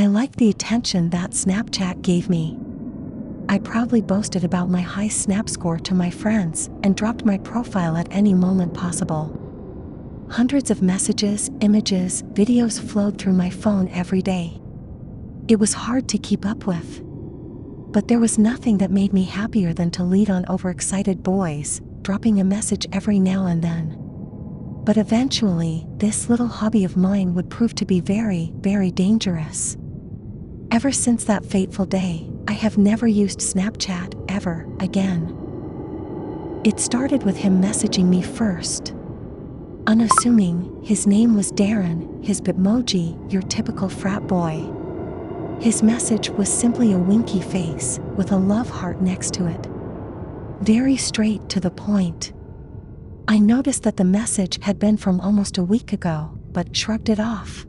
I liked the attention that Snapchat gave me. I proudly boasted about my high Snap score to my friends and dropped my profile at any moment possible. Hundreds of messages, images, videos flowed through my phone every day. It was hard to keep up with. But there was nothing that made me happier than to lead on overexcited boys, dropping a message every now and then. But eventually, this little hobby of mine would prove to be very, very dangerous. Ever since that fateful day, I have never used Snapchat ever again. It started with him messaging me first. Unassuming, his name was Darren, his bitmoji, your typical frat boy. His message was simply a winky face with a love heart next to it. Very straight to the point. I noticed that the message had been from almost a week ago, but shrugged it off.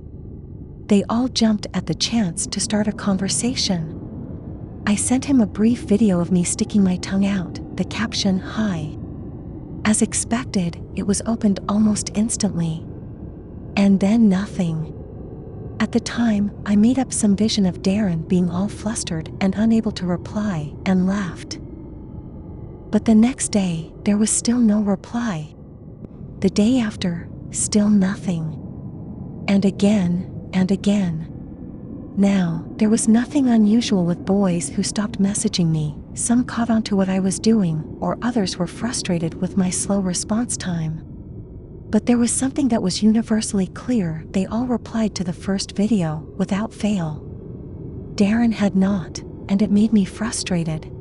They all jumped at the chance to start a conversation. I sent him a brief video of me sticking my tongue out, the caption, "Hi." As expected, it was opened almost instantly. And then nothing. At the time, I made up some vision of Darren being all flustered and unable to reply, and laughed. But the next day, there was still no reply. The day after, still nothing. And again, and again. Now, there was nothing unusual with boys who stopped messaging me. Some caught on to what I was doing, or others were frustrated with my slow response time. But there was something that was universally clear: they all replied to the first video, without fail. Darren had not, and it made me frustrated.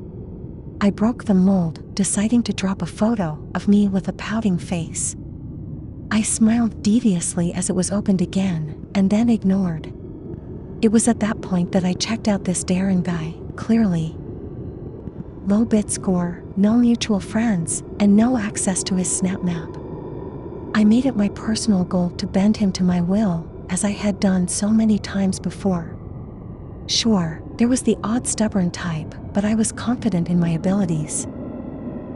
I broke the mold, deciding to drop a photo of me with a pouting face. I smiled deviously as it was opened again, and then ignored. It was at that point that I checked out this Darren guy, clearly. Low bit score, no mutual friends, and no access to his Snap map. I made it my personal goal to bend him to my will, as I had done so many times before. Sure, there was the odd stubborn type, but I was confident in my abilities.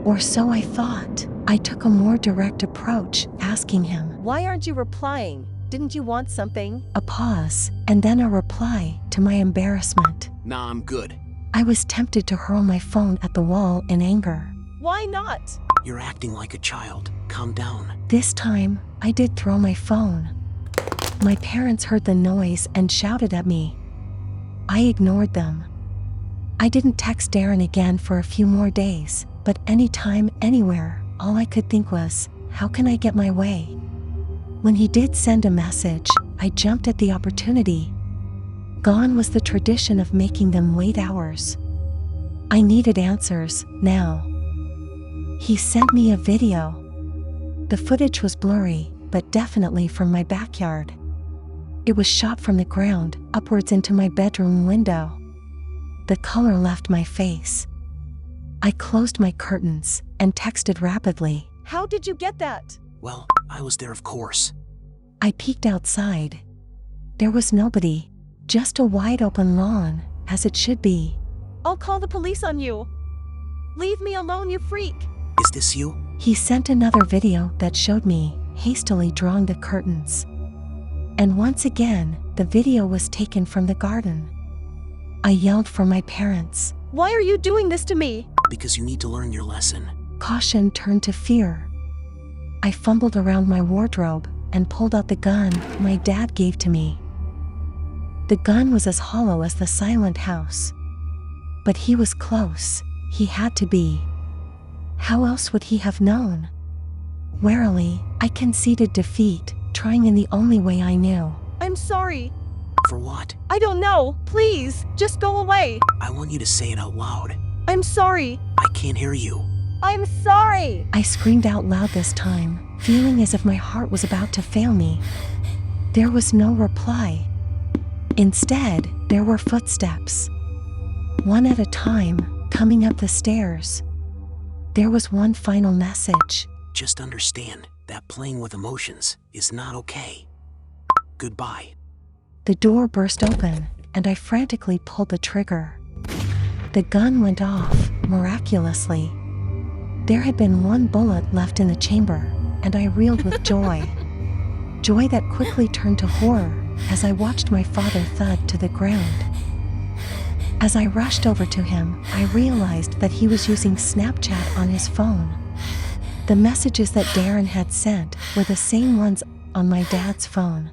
Or so I thought. I took a more direct approach, asking him, "Why aren't you replying? Didn't you want something?" A pause, and then a reply, to my embarrassment. "Nah, I'm good." I was tempted to hurl my phone at the wall in anger. "Why not?" "You're acting like a child. Calm down." This time, I did throw my phone. My parents heard the noise and shouted at me. I ignored them. I didn't text Darren again for a few more days, but anytime, anywhere, all I could think was, how can I get my way? When he did send a message, I jumped at the opportunity. Gone was the tradition of making them wait hours. I needed answers, now. He sent me a video. The footage was blurry, but definitely from my backyard. It was shot from the ground, upwards into my bedroom window. The color left my face. I closed my curtains and texted rapidly. "How did you get that?" "Well, I was there, of course." I peeked outside. There was nobody, just a wide open lawn, as it should be. "I'll call the police on you. Leave me alone, you freak." "Is this you?" He sent another video that showed me, hastily drawing the curtains. And once again, the video was taken from the garden. I yelled for my parents. "Why are you doing this to me?" "Because you need to learn your lesson." Caution turned to fear. I fumbled around my wardrobe and pulled out the gun my dad gave to me. The gun was as hollow as the silent house. But he was close. He had to be. How else would he have known? Warily, I conceded defeat, trying in the only way I knew. "I'm sorry." "For what?" "I don't know. Please, just go away." "I want you to say it out loud." "I'm sorry." "I can't hear you." "I'm sorry." I screamed out loud this time, feeling as if my heart was about to fail me. There was no reply. Instead, there were footsteps. One at a time, coming up the stairs. There was one final message. "Just understand that playing with emotions is not okay. Goodbye." The door burst open, and I frantically pulled the trigger. The gun went off, miraculously. There had been one bullet left in the chamber, and I reeled with joy. joy that quickly turned to horror as I watched my father thud to the ground. As I rushed over to him, I realized that he was using Snapchat on his phone. The messages that Darren had sent were the same ones on my dad's phone.